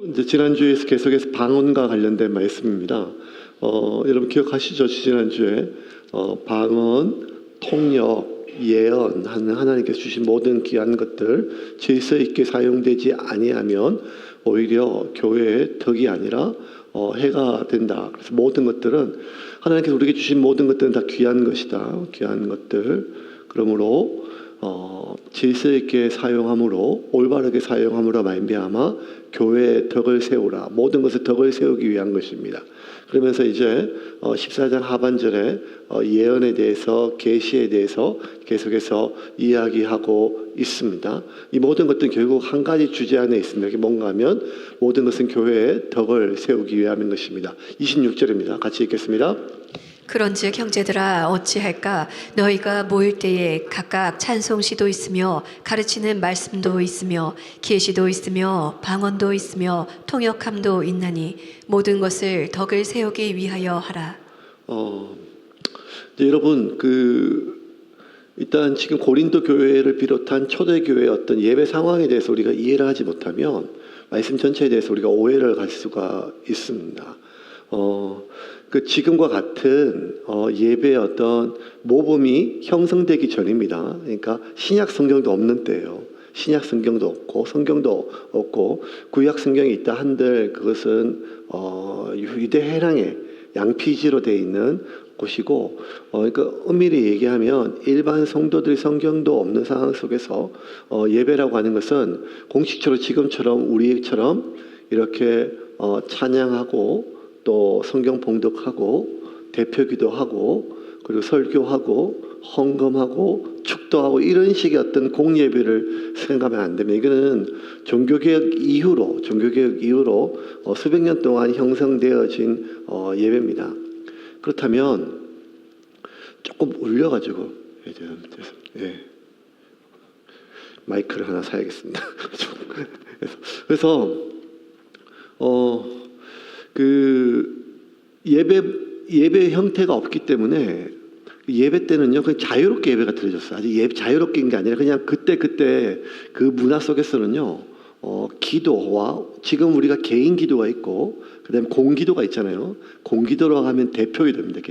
이제 지난주에 계속해서 방언과 관련된 말씀입니다. 여러분 기억하시죠? 지난주에 방언, 통역, 예언 하는 하나님께서 주신 모든 귀한 것들 질서 있게 사용되지 아니하면 오히려 교회의 덕이 아니라 해가 된다. 그래서 모든 것들은 하나님께서 우리에게 주신 모든 것들은 다 귀한 것이다. 귀한 것들. 그러므로 질서 있게 사용함으로 올바르게 사용함으로 말미암아 교회의 덕을 세우라. 모든 것을 덕을 세우기 위한 것입니다. 그러면서 이제 14장 하반절에 예언에 대해서 계시에 대해서 계속해서 이야기하고 있습니다. 이 모든 것들은 결국 한 가지 주제 안에 있습니다. 이게 뭔가 하면 모든 것은 교회의 덕을 세우기 위함인 것입니다. 26절입니다. 같이 읽겠습니다. 그런즉 형제들아 어찌할까 너희가 모일 때에 각각 찬송시도 있으며 가르치는 말씀도 있으며 계시도 있으며 방언도 있으며 통역함도 있나니 모든 것을 덕을 세우기 위하여 하라. 이제 여러분 일단 지금 고린도 교회를 비롯한 초대 교회의 어떤 예배 상황에 대해서 우리가 이해를 하지 못하면 말씀 전체에 대해서 우리가 오해를 갈 수가 있습니다. 지금과 같은 예배의 어떤 모범이 형성되기 전입니다. 그러니까 신약 성경도 없는 때예요. 신약 성경도 없고 성경도 없고 구약 성경이 있다 한들 그것은 유대 해랑의 양피지로 되어 있는 곳이고 그러니까 엄밀히 얘기하면 일반 성도들이 성경도 없는 상황 속에서 예배라고 하는 것은 공식적으로 지금처럼 우리처럼 이렇게 찬양하고 또 성경 봉독하고 대표기도 하고 그리고 설교하고 헌금하고 축도하고 이런 식의 어떤 공예배를 생각하면 안 됩니다. 이거는 종교개혁 이후로 수백 년 동안 형성되어진 예배입니다. 그렇다면 조금 올려가지고 마이크를 하나 사야겠습니다. 그래서 예배 형태가 없기 때문에 예배 때는요 그냥 자유롭게 예배가 드려졌어요. 아직 자유롭게 게 아니라 그냥 그때 그 문화 속에서는요 기도와 지금 우리가 개인 기도가 있고 그다음에 공기도가 있잖아요. 공기도라고 하면 대표기도입니다.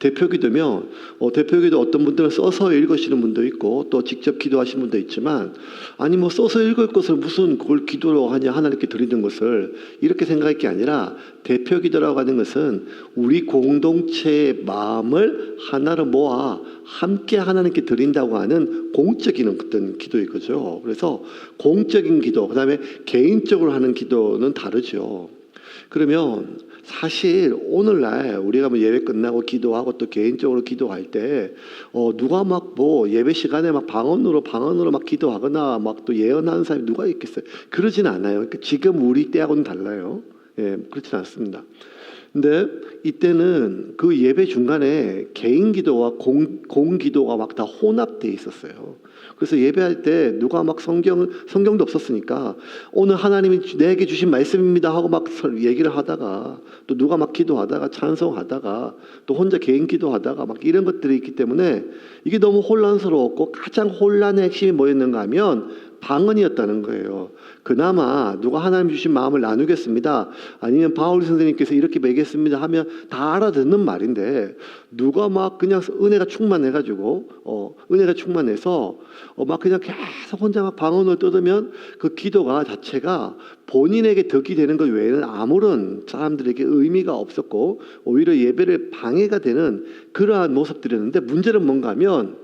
대표기도면 대표기도 어떤 분들은 써서 읽으시는 분도 있고 또 직접 기도하시는 분도 있지만 아니 써서 읽을 것을 무슨 그걸 기도로 하냐 하나님께 드리는 것을 이렇게 생각할 게 아니라 대표기도라고 하는 것은 우리 공동체의 마음을 하나로 모아 함께 하나님께 드린다고 하는 공적인 어떤 기도인 거죠. 그래서 공적인 기도 그다음에 개인적으로 하는 기도는 다르죠. 그러면 사실 오늘날 우리가 예배 끝나고 기도하고 또 개인적으로 기도할 때 누가 예배 시간에 방언으로 막 기도하거나 또 예언하는 사람이 누가 있겠어요? 그러진 않아요. 그러니까 지금 우리 때하고는 달라요. 그렇진 않습니다. 근데 이때는 그 예배 중간에 개인 기도와 공 기도가 다 혼합되어 있었어요. 그래서 예배할 때 누가 성경도 없었으니까 오늘 하나님이 내게 주신 말씀입니다 하고 얘기를 하다가 또 누가 기도하다가 찬송하다가 또 혼자 개인 기도하다가 이런 것들이 있기 때문에 이게 너무 혼란스러웠고 가장 혼란의 핵심이 뭐였는가 하면 방언이었다는 거예요. 그나마 누가 하나님 주신 마음을 나누겠습니다. 아니면 바울 선생님께서 이렇게 매겠습니다 하면 다 알아듣는 말인데 누가 그냥 은혜가 충만해서 그냥 계속 혼자 방언을 떠들면 그 기도가 자체가 본인에게 덕이 되는 것 외에는 아무런 사람들에게 의미가 없었고 오히려 예배를 방해가 되는 그러한 모습들이었는데 문제는 뭔가 하면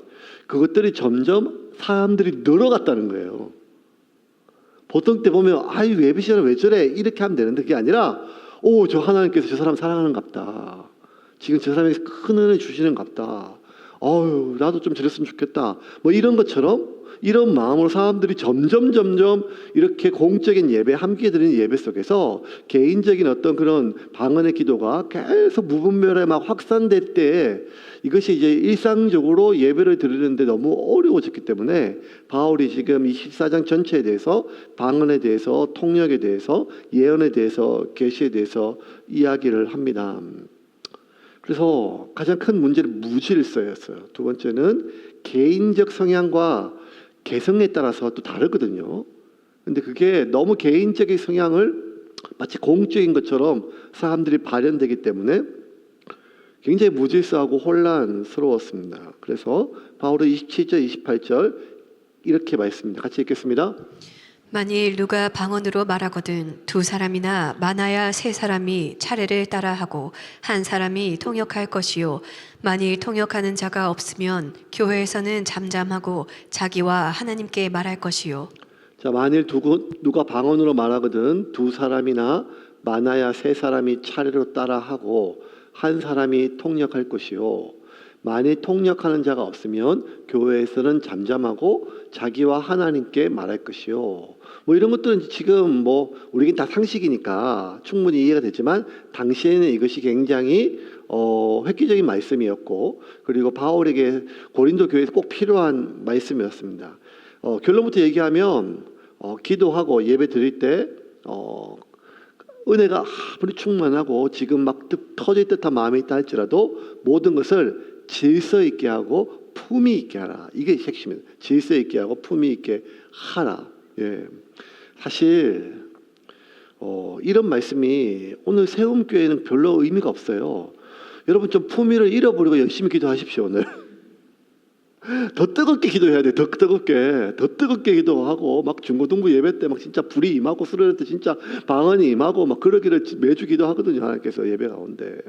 그것들이 점점 사람들이 늘어갔다는 거예요. 보통 때 보면 예배 시간에 왜 저래 이렇게 하면 되는데 그게 아니라 저 하나님께서 저 사람 사랑하는갑다. 지금 저 사람에게 큰 은혜 주시는갑다. 나도 좀 저랬으면 좋겠다. 이런 것처럼 이런 마음으로 사람들이 점점 이렇게 공적인 예배 함께 드리는 예배 속에서 개인적인 어떤 그런 방언의 기도가 계속 무분별하게 확산될 때 이것이 이제 일상적으로 예배를 드리는데 너무 어려워졌기 때문에 바울이 지금 이 14장 전체에 대해서 방언에 대해서 통역에 대해서 예언에 대해서 계시에 대해서 이야기를 합니다. 그래서 가장 큰 문제는 무질서였어요. 두 번째는 개인적 성향과 개성에 따라서 또 다르거든요. 근데 그게 너무 개인적인 성향을 마치 공적인 것처럼 사람들이 발현되기 때문에 굉장히 무질서하고 혼란스러웠습니다. 그래서 바울은 27절, 28절 이렇게 말씀입니다. 같이 읽겠습니다. 만일 누가 방언으로 말하거든 두 사람이나 많아야 세 사람이 차례를 따라하고 한 사람이 통역할 것이요 만일 통역하는 자가 없으면 교회에서는 잠잠하고 자기와 하나님께 말할 것이요. 자, 만일 누가 방언으로 말하거든 두 사람이나 많아야 세 사람이 차례로 따라하고 한 사람이 통역할 것이요 만일 통역하는 자가 없으면 교회에서는 잠잠하고 자기와 하나님께 말할 것이요. 뭐 이런 것들은 지금 뭐 우리긴 다 상식이니까 충분히 이해가 되지만 당시에는 이것이 굉장히 획기적인 말씀이었고 그리고 바울에게 고린도 교회에서 꼭 필요한 말씀이었습니다. 결론부터 얘기하면 기도하고 예배 드릴 때 은혜가 아무리 충만하고 지금 막 터질 듯한 마음이 있다 할지라도 모든 것을 질서 있게 하고 품위 있게 하라. 이게 핵심이에요. 질서 있게 하고 품위 있게 하라. 예. 사실 이런 말씀이 오늘 세움교회는 별로 의미가 없어요. 여러분 좀 품위를 잃어버리고 열심히 기도하십시오. 오늘 더 뜨겁게 기도해야 돼. 더 뜨겁게 기도하고 막 중고등부 예배 때 막 진짜 불이 임하고 수련회 때 진짜 방언이 임하고 막 그러기를 매주 기도하거든요. 하나님께서 예배 가운데.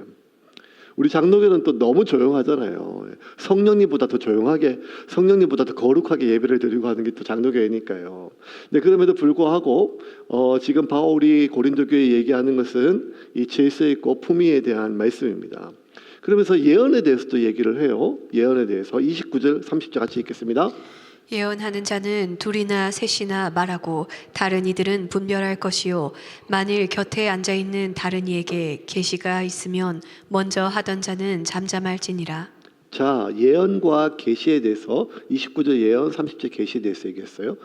우리 장로교는 또 너무 조용하잖아요. 성령님보다 더 조용하게, 성령님보다 더 거룩하게 예배를 드리고 하는 게 또 장로교회니까요. 근데 그럼에도 불구하고 지금 바울이 고린도 교회에 얘기하는 것은 이 질서 있고 품위에 대한 말씀입니다. 그러면서 예언에 대해서도 얘기를 해요. 예언에 대해서 29절, 30절 같이 읽겠습니다. 예언하는 자는 둘이나 셋이나 말하고 다른 이들은 분별할 것이요 만일 곁에 앉아 있는 다른 이에게 계시가 있으면 먼저 하던 자는 잠잠할지니라. 자, 예언과 계시에 대해서 29절 예언, 30절 계시에 대해서 얘기했어요.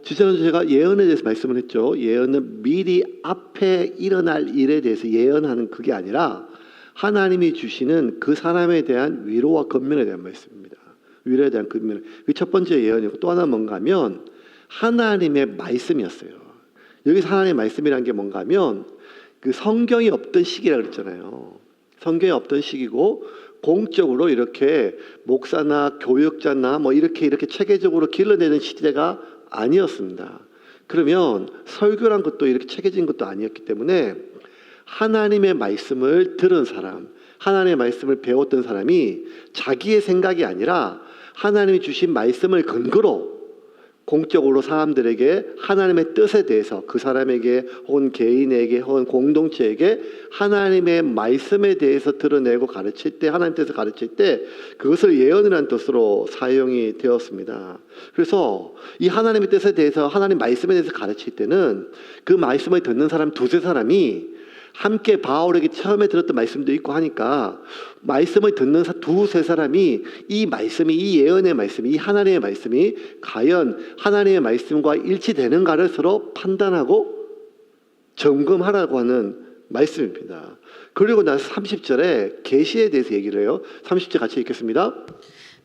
지난주 제가 예언에 대해서 말씀을 했죠. 예언은 미리 앞에 일어날 일에 대해서 예언하는 그게 아니라 하나님이 주시는 그 사람에 대한 위로와 권면에 대한 말씀입니다. 위로에 대한 권면. 그 첫 번째 예언이고 또 하나 뭔가 하면 하나님의 말씀이었어요. 여기서 하나님의 말씀이라는 게 뭔가 하면 그 성경이 없던 시기라 그랬잖아요. 성경이 없던 시기고 공적으로 이렇게 목사나 교역자나 뭐 이렇게 체계적으로 길러내는 시대가 아니었습니다. 그러면 설교란 것도 이렇게 체계적인 것도 아니었기 때문에 하나님의 말씀을 들은 사람, 하나님의 말씀을 배웠던 사람이 자기의 생각이 아니라 하나님이 주신 말씀을 근거로 공적으로 사람들에게 하나님의 뜻에 대해서 그 사람에게 혹은 개인에게 혹은 공동체에게 하나님의 말씀에 대해서 드러내고 가르칠 때 하나님 뜻을 가르칠 때 그것을 예언이라는 뜻으로 사용이 되었습니다. 그래서 이 하나님의 뜻에 대해서 하나님 말씀에 대해서 가르칠 때는 그 말씀을 듣는 사람 두세 사람이 함께 바울에게 처음에 들었던 말씀도 있고 하니까 말씀을 듣는 두세 사람이 이 말씀이 이 예언의 말씀이 이 하나님의 말씀이 과연 하나님의 말씀과 일치되는가를 서로 판단하고 점검하라고 하는 말씀입니다. 그리고 나서 30절에 계시에 대해서 얘기를 해요. 30절 같이 읽겠습니다.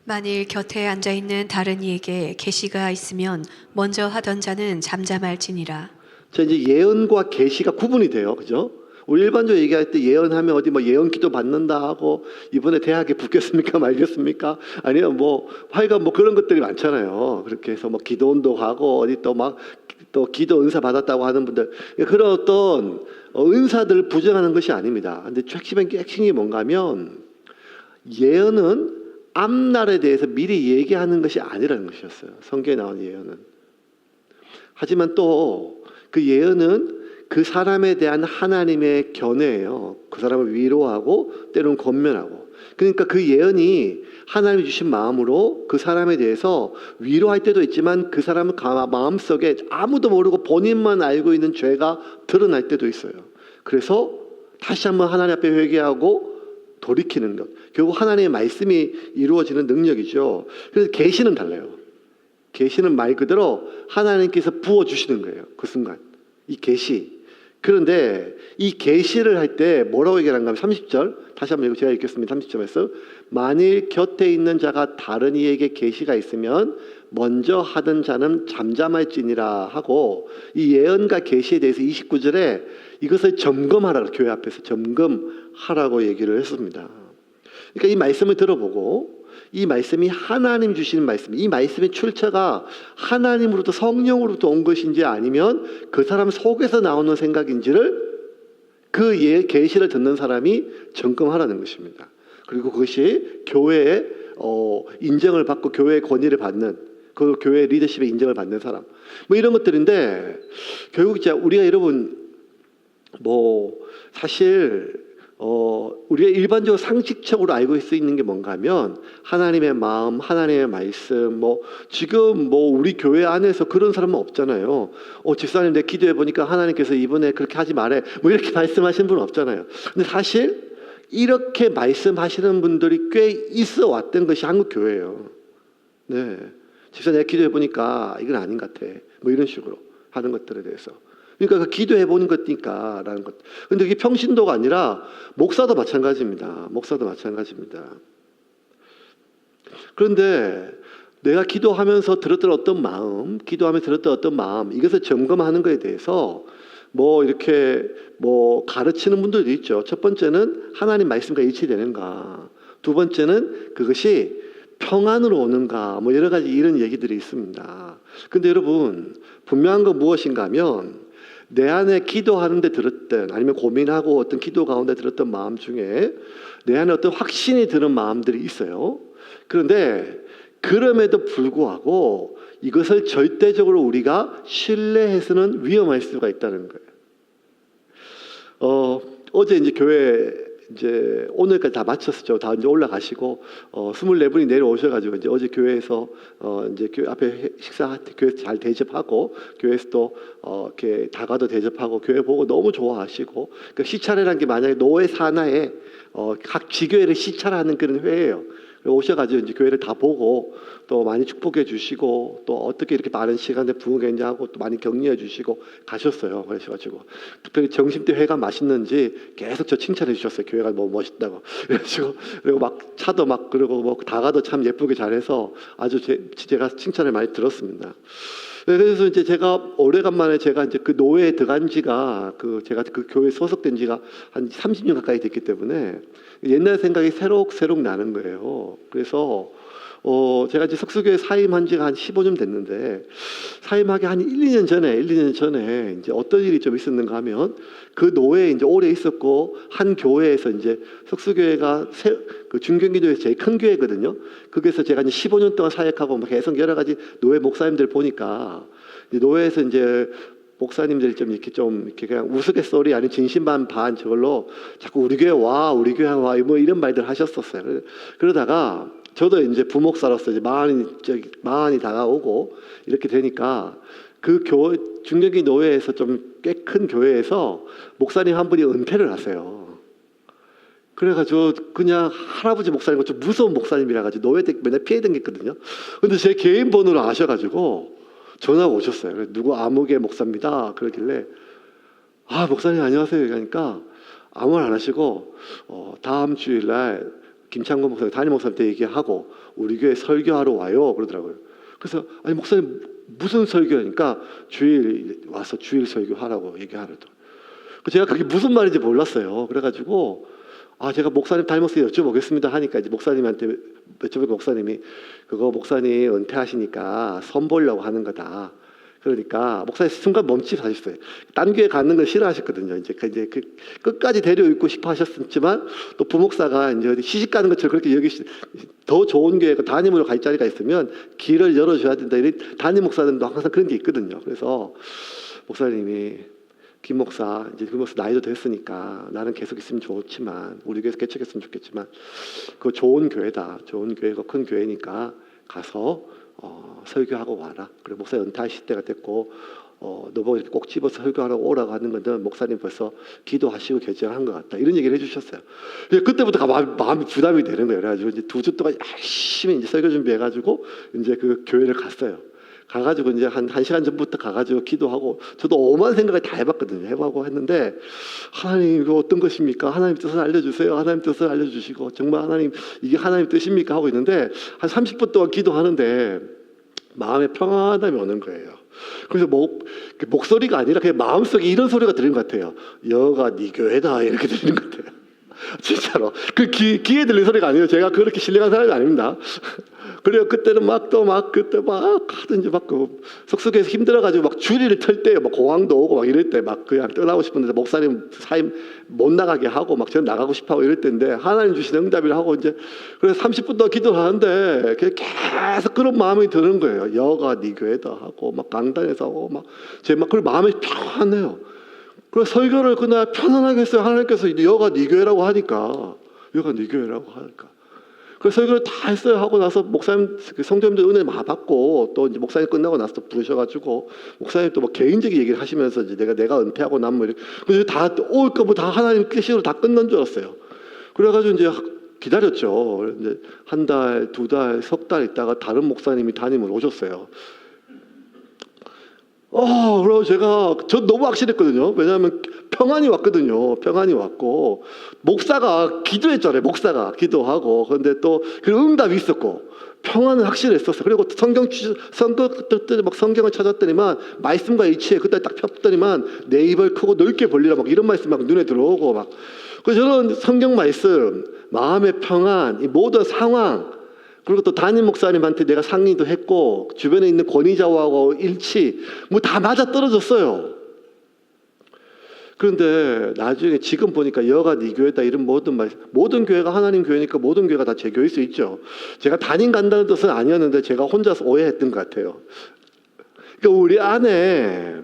만일 곁에 앉아 있는 다른 이에게 계시가 있으면 먼저 하던 자는 잠잠할지니라. 자, 이제 예언과 계시가 구분이 돼요. 그죠? 우리 일반적으로 얘기할 때 예언하면 어디 뭐 예언 기도 받는다 하고 이번에 대학에 붙겠습니까 말겠습니까? 아니면 뭐 하여간 뭐 그런 것들이 많잖아요. 그렇게 해서 뭐 기도원도 하고 어디 또 기도 은사 받았다고 하는 분들 그런 어떤 은사들을 부정하는 것이 아닙니다. 근데 핵심이 뭔가 하면 예언은 앞날에 대해서 미리 얘기하는 것이 아니라는 것이었어요. 성경에 나온 예언은. 하지만 또 그 예언은 그 사람에 대한 하나님의 견해예요. 그 사람을 위로하고 때로는 권면하고. 그러니까 그 예언이 하나님이 주신 마음으로 그 사람에 대해서 위로할 때도 있지만 그 사람의 마음속에 아무도 모르고 본인만 알고 있는 죄가 드러날 때도 있어요. 그래서 다시 한번 하나님 앞에 회개하고 돌이키는 것. 결국 하나님의 말씀이 이루어지는 능력이죠. 그래서 계시는 달라요. 계시는 말 그대로 하나님께서 부어주시는 거예요. 그 순간. 이 계시. 그런데 이 계시를 할 때 뭐라고 얘기하는가 하면 30절 다시 한번 제가 읽겠습니다. 30절에서 만일 곁에 있는 자가 다른 이에게 계시가 있으면 먼저 하던 자는 잠잠할지니라 하고, 이 예언과 계시에 대해서 29절에 이것을 점검하라고, 교회 앞에서 점검하라고 얘기를 했습니다. 그러니까 이 말씀을 들어보고, 이 말씀이 하나님 주시는 말씀, 이 말씀의 출처가 하나님으로부터, 성령으로부터 온 것인지 아니면 그 사람 속에서 나오는 생각인지를 그 계시를 듣는 사람이 점검하라는 것입니다. 그리고 그것이 교회의 인정을 받고 교회의 권위를 받는, 그 교회 리더십의 인정을 받는 사람, 뭐 이런 것들인데, 결국 이제 우리가 여러분 사실 우리가 일반적으로 상식적으로 알고 있는 게 뭔가 하면 하나님의 마음, 하나님의 말씀, 지금 우리 교회 안에서 그런 사람은 없잖아요. 집사님 내 기도해 보니까 하나님께서 이번에 그렇게 하지 말래, 이렇게 말씀하시는 분은 없잖아요. 근데 사실 이렇게 말씀하시는 분들이 꽤 있어 왔던 것이 한국 교회예요. 네, 집사님 내가 기도해 보니까 이건 아닌 것 같아, 이런 식으로 하는 것들에 대해서. 그러니까 기도해 보는 것이니까라는 것. 근데 이게 평신도가 아니라 목사도 마찬가지입니다. 목사도 마찬가지입니다. 그런데 내가 기도하면서 들었던 어떤 마음, 기도하면서 들었던 어떤 마음, 이것을 점검하는 것에 대해서 이렇게 가르치는 분들도 있죠. 첫 번째는 하나님 말씀과 일치되는가. 두 번째는 그것이 평안으로 오는가. 여러 가지 이런 얘기들이 있습니다. 근데 여러분, 분명한 건 무엇인가 하면 내 안에 기도하는데 들었던, 아니면 고민하고 어떤 기도 가운데 들었던 마음 중에 내 안에 어떤 확신이 드는 마음들이 있어요. 그런데 그럼에도 불구하고 이것을 절대적으로 우리가 신뢰해서는 위험할 수가 있다는 거예요. 어제 이제 교회 오늘까지 다 마쳤죠. 다 이제 올라가시고 24분이 내려오셔가지고 이제 어제 교회에서 이제 교회 앞에 식사 교회에서 잘 대접하고, 교회에서 또 이렇게 다가도 대접하고, 교회 보고 너무 좋아하시고, 그 시찰회라는 게 만약에 노회 산하에 각 지교회를 시찰하는 그런 회예요. 오셔가지고 이제 교회를 다 보고 또 많이 축복해 주시고, 또 어떻게 이렇게 많은 시간에 부흥했냐 하고 또 많이 격려해 주시고 가셨어요. 그러셔가지고 특별히 점심때 회가 맛있는지 계속 저 칭찬해 주셨어요. 교회가 멋있다고. 그래가지고 그리고 막 차도 그리고 다가도 참 예쁘게 잘해서 아주 제가 칭찬을 많이 들었습니다. 그래서 이제 제가 오래간만에 제가 이제 그 노회에 들어간 지가 제가 그 교회에 소속된 지가 한 30년 가까이 됐기 때문에 옛날 생각이 새록새록 나는 거예요. 그래서 제가 이제 석수교회 사임한 지가 한 15년 됐는데, 사임하기 한 1, 2년 전에 이제 어떤 일이 좀 있었는가 하면, 그 노회에 이제 오래 있었고, 한 교회에서 이제 석수교회가 그 중경기도에서 제일 큰 교회거든요. 거기서 제가 이제 15년 동안 사역하고 계속 여러 가지 노회 목사님들 보니까, 노회에서 이제 목사님들이 이렇게 그냥 우스갯소리 아니면 진심 반 저걸로 자꾸 우리 교회 와 이런 말들 하셨었어요. 그러다가 저도 이제 부목사로서 이제 마흔이 다가오고 이렇게 되니까 그 중경기 노회에서 좀 꽤 큰 교회에서 목사님 한 분이 은퇴를 하세요. 그래가지고 그냥 할아버지 목사님, 좀 무서운 목사님이라 가지고 노회 때 맨날 피해 다녔거든요. 근데 제 개인 번호를 아셔가지고 전화가 오셨어요. 누구 아무개 목사입니다. 그러길래 목사님 안녕하세요. 그러니까 아무 말 안 하시고 다음 주일날 김창곤 목사님, 담임 목사님한테 얘기하고 우리 교회 설교하러 와요. 그러더라고요. 그래서 아니 목사님 무슨 설교니까 주일 와서 주일 설교하라고 얘기하래도. 제가 그게 무슨 말인지 몰랐어요. 그래가지고 제가 목사님 담임 목사님 여쭤보겠습니다 하니까 이제 목사님한테 여쭤보니까 목사님이 그거 목사님 은퇴하시니까 선 보려고 하는 거다. 그러니까 목사님 순간 멈칫하셨어요. 딴 교회 가는 걸 싫어하셨거든요. 이제 끝까지 데려있고 싶어 하셨지만 또 부목사가 이제 어디 시집 가는 것처럼 그렇게 더 좋은 교회가 담임으로 갈 자리가 있으면 길을 열어줘야 된다. 이런 담임 목사들도 항상 그런 게 있거든요. 그래서 목사님이 김 목사 나이도 됐으니까 나는 계속 있으면 좋지만 우리 교회에서 개척했으면 좋겠지만 그거 좋은 교회다. 좋은 교회고 큰 교회니까 가서 설교하고 와라. 그리고 목사 은퇴하실 때가 됐고 너보고 이렇게 꼭 집어서 설교하라고 오라고 하는 건데 목사님 벌써 기도하시고 결정한 것 같다. 이런 얘기를 해주셨어요. 그때부터 마음이 부담이 되는 거예요. 그래가지고 이제 2주 동안 열심히 이제 설교 준비해가지고 이제 그 교회를 갔어요. 가가지고 이제 한 시간 전부터 가가지고 기도하고 저도 오만 생각을 다 해봤거든요. 해보고 했는데 하나님 이거 어떤 것입니까? 하나님 뜻을 알려주세요. 하나님 뜻을 알려주시고 정말 하나님 이게 하나님 뜻입니까? 하고 있는데 한 30분 동안 기도하는데 마음에 평안함이 오는 거예요. 그래서 목소리가 아니라 그냥 마음속에 이런 소리가 들리는 것 같아요. 여가 네 교회다 이렇게 들리는 것 같아요. 진짜로. 그 귀에 들리는 소리가 아니에요. 제가 그렇게 신령한 사람이 아닙니다. 그래요. 그때는 그때 막 하든지 속속에서 힘들어가지고 막 주리를 털 때요. 막 공황도 오고 막 이럴 때 막 그냥 떠나고 싶은데 목사님 사임 못 나가게 하고 막 저는 나가고 싶어 하고 이럴 때인데 하나님 주신 응답이라 하고 이제 그래서 30분 동안 기도를 하는데 계속 그런 마음이 드는 거예요. 여가 네 교회다 하고 막 강단에서 하고 막 제 막 그 마음이 편해요. 그래서 설교를 그날 편안하게 했어요. 하나님께서 여가 네 교회라고 하니까 여가 네 교회라고 하니까 그래서 설교를 다 했어요. 하고 나서 목사님, 성도님들 은혜 많이 받고 또 이제 목사님 끝나고 나서 또 부르셔가지고 목사님 또 뭐 개인적인 얘기를 하시면서 이제 내가 은퇴하고 나면 뭐 이렇게 그래서 다 올까 뭐 다 하나님 뜻으로 다 끝난 줄 알았어요. 그래가지고 이제 기다렸죠. 이제 한 달, 두 달, 석 달 있다가 다른 목사님이 담임을 오셨어요. 그래서 저 너무 확실했거든요. 왜냐하면 평안이 왔거든요. 평안이 왔고, 목사가 기도했잖아요. 목사가 기도하고, 그런데 또 그 응답이 있었고, 평안은 확실했었어요. 그리고 성경을 찾았더니만, 말씀과 일치해. 그때 딱 폈더니만, 내 입을 크고 넓게 벌리라. 막 이런 말씀 막 눈에 들어오고, 막. 그래서 저는 성경 말씀, 마음의 평안, 이 모든 상황, 그리고 또 담임 목사님한테 내가 상의도 했고 주변에 있는 권위자하고 일치 뭐 다 맞아 떨어졌어요. 그런데 나중에 지금 보니까 여가 네 교회다 이런 모든 교회가 하나님 교회니까 모든 교회가 다 제 교회일 수 있죠. 제가 담임 간다는 뜻은 아니었는데 제가 혼자서 오해했던 것 같아요. 그러니까 우리 안에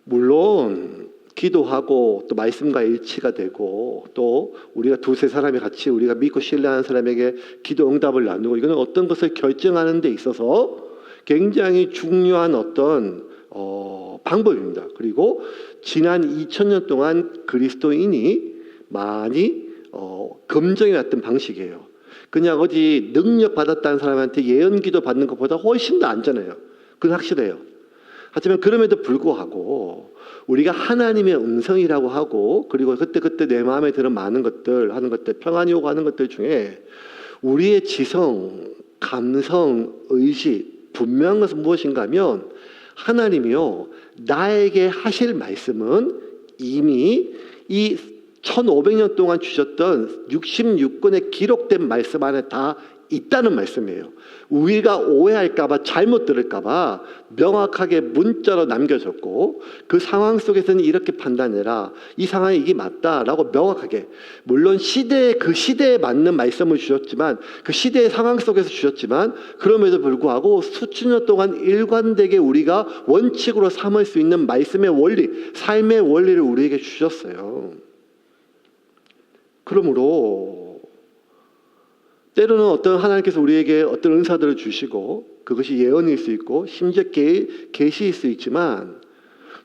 물론 기도하고 또 말씀과 일치가 되고 또 우리가 두세 사람이 같이 우리가 믿고 신뢰하는 사람에게 기도 응답을 나누고 이거는 어떤 것을 결정하는 데 있어서 굉장히 중요한 어떤 방법입니다. 그리고 지난 2000년 동안 그리스도인이 많이 검증해 왔던 방식이에요. 그냥 어디 능력 받았다는 사람한테 예언기도 받는 것보다 훨씬 더 안전해요. 그건 확실해요. 하지만 그럼에도 불구하고 우리가 하나님의 음성이라고 하고 그리고 그때 내 마음에 드는 많은 것들 하는 것들 평안이 오고 하는 것들 중에 우리의 지성, 감성, 의식 분명한 것은 무엇인가 하면 하나님이요 나에게 하실 말씀은 이미 이 1500년 동안 주셨던 66권의 기록된 말씀 안에 다 있다는 말씀이에요. 우리가 오해할까봐 잘못 들을까봐 명확하게 문자로 남겨졌고 그 상황 속에서는 이렇게 판단해라. 이 상황에 이게 맞다라고 명확하게 물론 그 시대에 맞는 말씀을 주셨지만 그 시대의 상황 속에서 주셨지만 그럼에도 불구하고 수천 년 동안 일관되게 우리가 원칙으로 삼을 수 있는 말씀의 원리, 삶의 원리를 우리에게 주셨어요. 그러므로 때로는 어떤 하나님께서 우리에게 어떤 은사들을 주시고 그것이 예언일 수 있고 심지어 계시일 수 있지만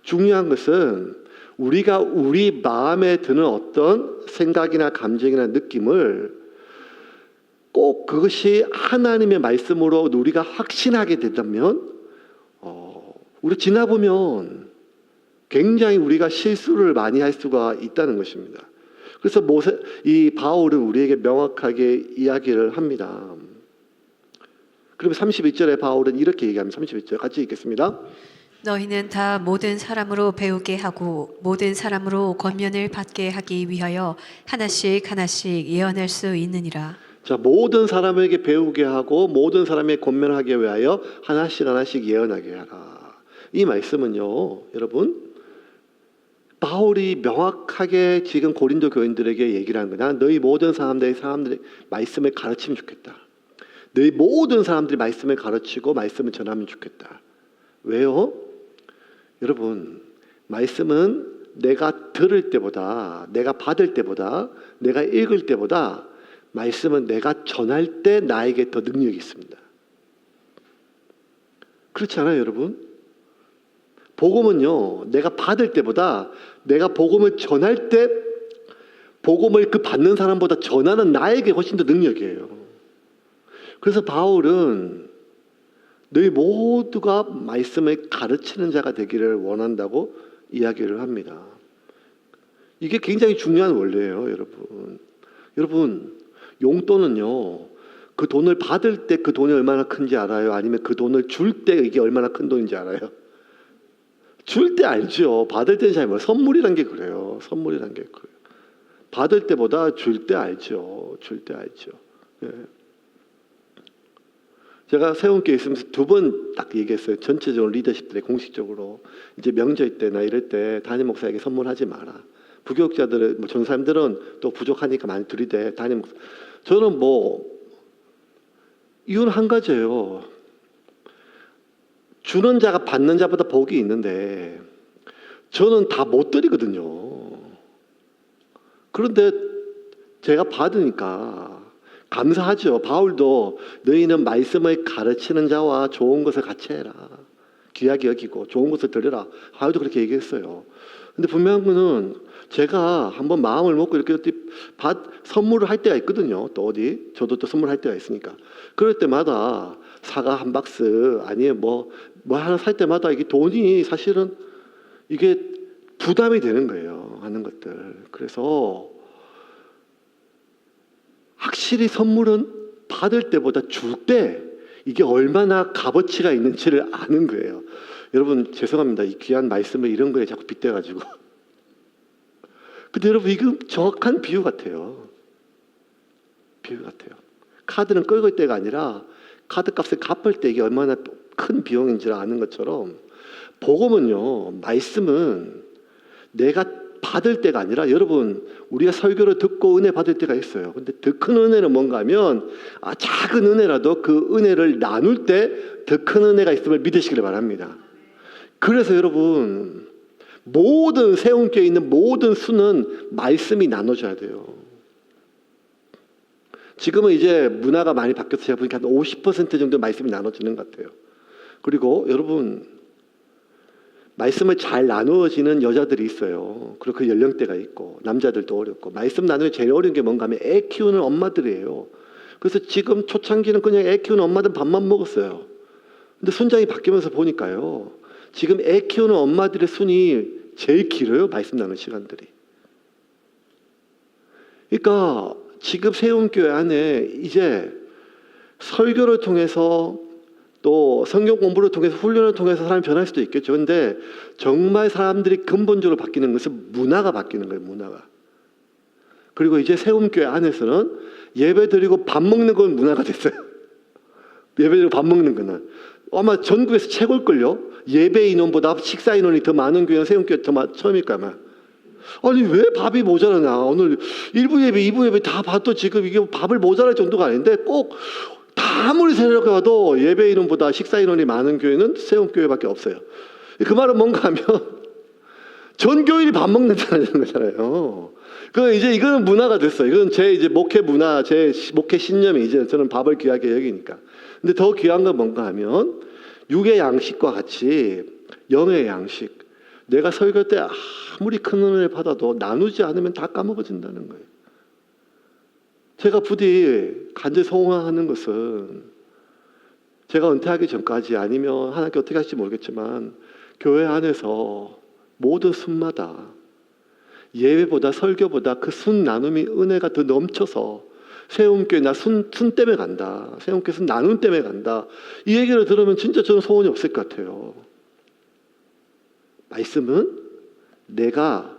중요한 것은 우리가 우리 마음에 드는 어떤 생각이나 감정이나 느낌을 꼭 그것이 하나님의 말씀으로 우리가 확신하게 된다면 우리 지나보면 굉장히 우리가 실수를 많이 할 수가 있다는 것입니다. 그래서 이 바울은 우리에게 명확하게 이야기를 합니다. 그러면 31절에 바울은 이렇게 얘기합니다. 31절 같이 읽겠습니다. 너희는 다 모든 사람으로 배우게 하고 모든 사람으로 권면을 받게 하기 위하여 하나씩 예언할 수 있느니라. 자, 모든 사람에게 배우게 하고 모든 사람에게 권면하기 위하여 하나씩 예언하게 하라. 이 말씀은요, 여러분 바울이 명확하게 지금 고린도 교인들에게 얘기를 하는 거야. 너희 모든 사람들이 말씀을 가르치면 좋겠다. 너희 모든 사람들이 말씀을 가르치고 말씀을 전하면 좋겠다. 왜요? 여러분, 말씀은 내가 들을 때보다, 내가 받을 때보다, 내가 읽을 때보다 말씀은 내가 전할 때 나에게 더 능력이 있습니다. 그렇지 않아요, 여러분? 복음은요, 내가 받을 때보다 내가 복음을 전할 때 복음을 그 받는 사람보다 전하는 나에게 훨씬 더 능력이에요. 그래서 바울은 너희 모두가 말씀을 가르치는 자가 되기를 원한다고 이야기를 합니다. 이게 굉장히 중요한 원리예요, 여러분. 여러분, 용돈은요, 그 돈을 받을 때 그 돈이 얼마나 큰지 알아요? 아니면 그 돈을 줄 때 이게 얼마나 큰 돈인지 알아요? 줄 때 알죠. 받을 때는 잘 몰라요. 선물이란 게 그래요. 선물이란 게 그래요. 받을 때보다 줄 때 알죠. 줄 때 알죠. 예. 제가 세운교회 있으면서 2번 딱 얘기했어요. 전체적으로 리더십들에 공식적으로 이제 명절 때나 이럴 때 담임 목사에게 선물하지 마라. 부교육자들은 뭐 전 사람들은 또 부족하니까 많이 드리되 담임 목사. 저는 뭐 이유는 한 가지예요. 주는 자가 받는 자보다 복이 있는데 저는 다 못 드리거든요. 그런데 제가 받으니까 감사하죠. 바울도 너희는 말씀을 가르치는 자와 좋은 것을 같이 해라. 귀하게 여기고 좋은 것을 드려라. 바울도 그렇게 얘기했어요. 근데 분명한 거는 제가 한번 마음을 먹고 이렇게 선물을 할 때가 있거든요. 또 어디 저도 또 선물할 때가 있으니까 그럴 때마다 사과 한 박스 아니면 뭐 하나 살 때마다 이게 돈이 사실은 이게 부담이 되는 거예요. 하는 것들. 그래서 확실히 선물은 받을 때보다 줄 때 이게 얼마나 값어치가 있는지를 아는 거예요. 여러분 죄송합니다. 이 귀한 말씀을 이런 거에 자꾸 빗대가지고. 근데 여러분 이거 정확한 비유 같아요. 비유 같아요. 카드는 긁을 때가 아니라 카드 값을 갚을 때 이게 얼마나 큰 비용인지를 아는 것처럼 복음은요. 말씀은 내가 받을 때가 아니라 여러분 우리가 설교를 듣고 은혜 받을 때가 있어요. 근데 더 큰 은혜는 뭔가 하면 작은 은혜라도 그 은혜를 나눌 때 더 큰 은혜가 있음을 믿으시기를 바랍니다. 그래서 여러분 모든 세운교회에 있는 모든 수는 말씀이 나눠져야 돼요. 지금은 이제 문화가 많이 바뀌어서 제가 보니까 한 50% 정도 말씀이 나눠지는 것 같아요. 그리고 여러분 말씀을 잘 나누어지는 여자들이 있어요. 그리고 그 연령대가 있고 남자들도 어렵고 말씀 나누기 제일 어려운 게 뭔가 하면 애 키우는 엄마들이에요. 그래서 지금 초창기는 그냥 애 키우는 엄마들 밥만 먹었어요. 근데 순장이 바뀌면서 보니까요. 지금 애 키우는 엄마들의 순이 제일 길어요. 말씀 나누는 시간들이. 그러니까 지금 세움교회 안에 이제 설교를 통해서 또 성경 공부를 통해서 훈련을 통해서 사람이 변할 수도 있겠죠. 근데 정말 사람들이 근본적으로 바뀌는 것은 문화가 바뀌는 거예요. 문화가. 그리고 이제 세움교회 안에서는 예배 드리고 밥 먹는 건 문화가 됐어요. 예배 드리고 밥 먹는 거는 아마 전국에서 최고일걸요. 예배 인원보다 식사 인원이 더 많은 교회는 세움교회 처음일까 아마. 아니 왜 밥이 모자라냐. 오늘 1부 예배 2부 예배 다 봐도 지금 이게 밥을 모자랄 정도가 아닌데 꼭 다 아무리 생각해봐도 예배 인원보다 식사 인원이 많은 교회는 세움교회밖에 없어요. 그 말은 뭔가 하면 전 교인이 밥 먹는다는 거잖아요. 그 이제 이거는 문화가 됐어요. 이건 제 이제 목회 문화, 제 목회 신념이 이제 저는 밥을 귀하게 여기니까. 근데 더 귀한 건 뭔가 하면 육의 양식과 같이 영의 양식. 내가 설교 때 아무리 큰 은혜를 받아도 나누지 않으면 다 까먹어진다는 거예요. 제가 부디 간절히 소원하는 것은 제가 은퇴하기 전까지 아니면 하나님께 어떻게 하실지 모르겠지만 교회 안에서 모든 순마다 예배보다 설교보다 그 순 나눔이 은혜가 더 넘쳐서 세움교회 나 순 때문에 간다. 세움교회 순 나눔 때문에 간다. 이 얘기를 들으면 진짜 저는 소원이 없을 것 같아요. 말씀은 내가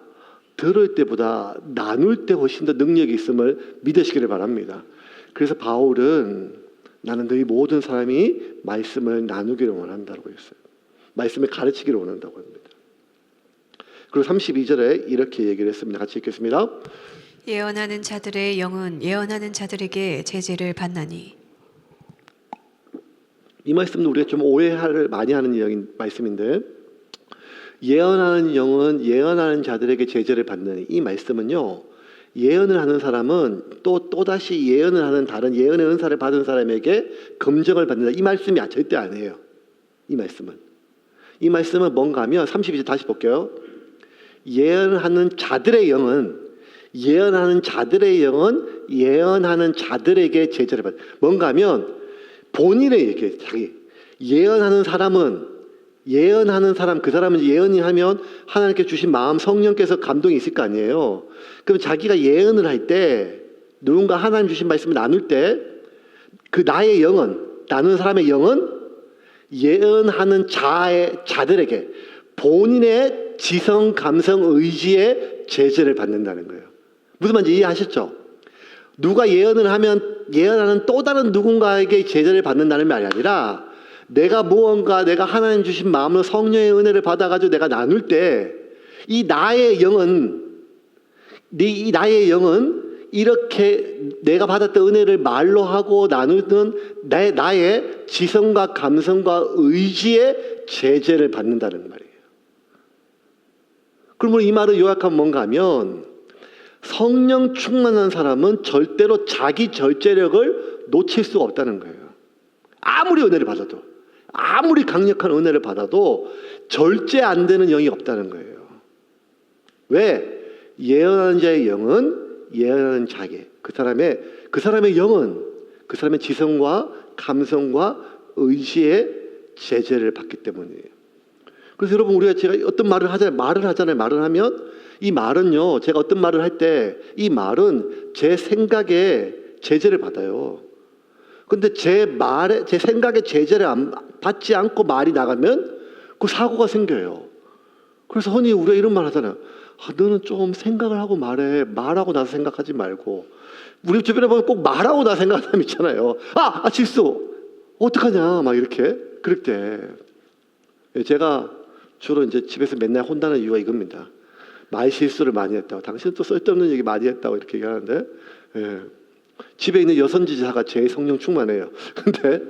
들을 때보다 나눌 때 훨씬 더 능력이 있음을 믿으시기를 바랍니다. 그래서 바울은 나는 너희 모든 사람이 말씀을 나누기를 원한다고 했어요. 말씀을 가르치기를 원한다고 합니다. 그리고 32절에 이렇게 얘기를 했습니다. 같이 읽겠습니다. 예언하는 자들의 영은 예언하는 자들에게 제재를 받나니. 이 말씀은 우리가 좀 오해를 많이 하는 말씀인데 예언하는 영은 예언하는 자들에게 제재를 받는 이 말씀은요. 예언을 하는 사람은 또다시 예언을 하는 다른 예언의 은사를 받은 사람에게 검증을 받는다. 이 말씀이 절대 아니에요. 이 말씀은 뭔가 하면 32절 다시 볼게요. 예언하는 자들의 영은 예언하는 자들에게 제재를 받는다. 뭔가 하면 본인의 얘기예요. 자기 예언하는 사람 그 사람은 예언이 하면 하나님께 주신 마음 성령께서 감동이 있을 거 아니에요. 그럼 자기가 예언을 할 때 누군가 하나님 주신 말씀을 나눌 때 그 나의 영은, 나누는 사람의 영은 예언하는 자들에게 본인의 지성, 감성, 의지의 제재를 받는다는 거예요. 무슨 말인지 이해하셨죠? 누가 예언을 하면 예언하는 또 다른 누군가에게 제재를 받는다는 말이 아니라 내가 하나님 주신 마음으로 성령의 은혜를 받아가지고 내가 나눌 때 이 나의 영은 이렇게 내가 받았던 은혜를 말로 하고 나누는 나의 지성과 감성과 의지의 제재를 받는다는 말이에요. 그러면 이 말을 요약하면 뭔가 하면 성령 충만한 사람은 절대로 자기 절제력을 놓칠 수가 없다는 거예요. 아무리 은혜를 받아도, 아무리 강력한 은혜를 받아도 절제 안 되는 영이 없다는 거예요. 왜? 예언하는 자의 영은 예언하는 자에게 그 사람의 영은 그 사람의 지성과 감성과 의지의 제재를 받기 때문이에요. 그래서 여러분 우리가 제가 어떤 말을 하면 이 말은요, 제가 어떤 말을 할 때 이 말은 제 생각에 제재를 받아요. 근데 제 생각에 제재를 받지 않고 말이 나가면 그 사고가 생겨요. 그래서 흔히 우리가 이런 말 하잖아요. 너는 좀 생각을 하고 말해. 말하고 나서 생각하지 말고. 우리 주변에 보면 꼭 말하고 나서 생각하는 사람 있잖아요. 실수. 어떡하냐. 막 이렇게. 그럴 때. 제가 주로 이제 집에서 맨날 혼나는 이유가 이겁니다. 말 실수를 많이 했다고. 당신은 또 쓸데없는 얘기 많이 했다고 이렇게 얘기하는데, 집에 있는 여선지자가 제일 성령 충만해요. 근데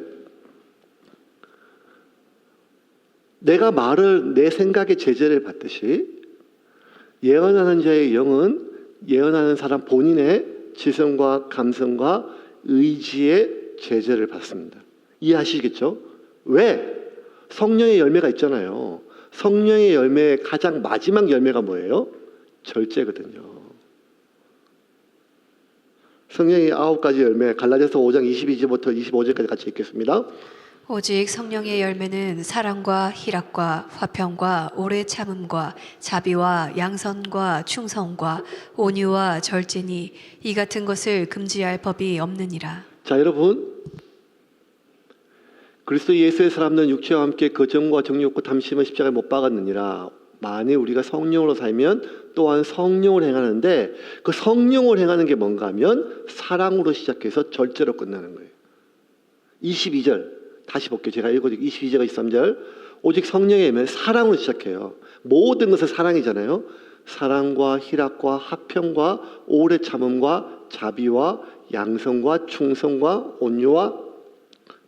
내가 내 생각에 제재를 받듯이 예언하는 자의 영은 예언하는 사람 본인의 지성과 감성과 의지의 제재를 받습니다. 이해하시겠죠? 왜? 성령의 열매가 있잖아요. 성령의 열매의 가장 마지막 열매가 뭐예요? 절제거든요. 성령의 9가지 열매, 갈라디아서 5장 22절부터 25절까지 같이 읽겠습니다. 오직 성령의 열매는 사랑과 희락과 화평과 오래 참음과 자비와 양선과 충성과 온유와 절제니 이 같은 것을 금지할 법이 없느니라. 자, 여러분, 그리스도 예수의 사람들은 육체와 함께 거정과 정욕과 탐심을 십자가에 못 박았느니라. 만일 우리가 성령으로 살면 또한 성령을 행하는데 그 성령을 행하는 게 뭔가 하면 사랑으로 시작해서 절제로 끝나는 거예요. 22절 다시 볼게요. 제가 읽어드릴게요. 22절과 23절. 오직 성령의 열매는 사랑으로 시작해요. 모든 것은 사랑이잖아요. 사랑과 희락과 화평과 오래 참음과 자비와 양성과 충성과 온유와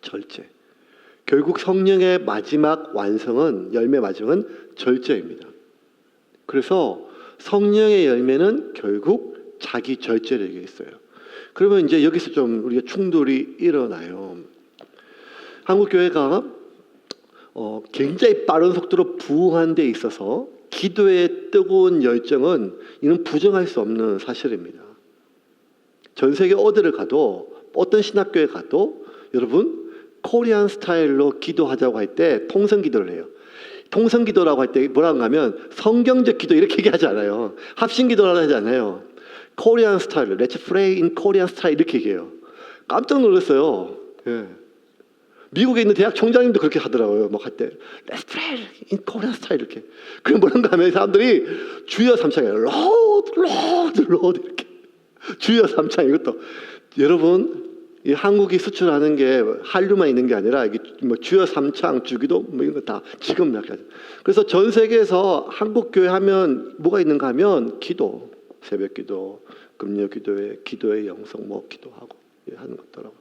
절제. 결국 성령의 마지막 완성은, 열매 마지막은 절제입니다. 그래서 성령의 열매는 결국 자기 절제를 얘기했어요. 그러면 이제 여기서 좀 우리가 충돌이 일어나요. 한국교회가 굉장히 빠른 속도로 부흥하는 데 있어서 기도의 뜨거운 열정은 이는 부정할 수 없는 사실입니다. 전 세계 어디를 가도 어떤 신학교에 가도 여러분 코리안 스타일로 기도하자고 할 때 통성기도를 해요. 통성기도라고 할 때 뭐라고 하면 성경적 기도 이렇게 얘기하지 않아요. 합심기도라고 하지 않아요. 코리안 스타일, Let's pray in Korean style 이렇게 얘기해요. 깜짝 놀랐어요. 예. 미국에 있는 대학 총장님도 그렇게 하더라고요. 막 할 때 Let's pray in Korean style 이렇게. 그럼 뭐라고 하면 사람들이 주여 삼창이에요. Lord 이렇게. 주여 삼창 이것도 여러분 이 한국이 수출하는 게 한류만 있는 게 아니라 이게 뭐 주여 삼창 주기도 뭐 이런 거 다 지금 약간. 그래서 전 세계에서 한국 교회 하면 뭐가 있는가 하면 기도, 새벽기도, 금요기도회, 기도의 영성 뭐 기도하고 하는 것더라고.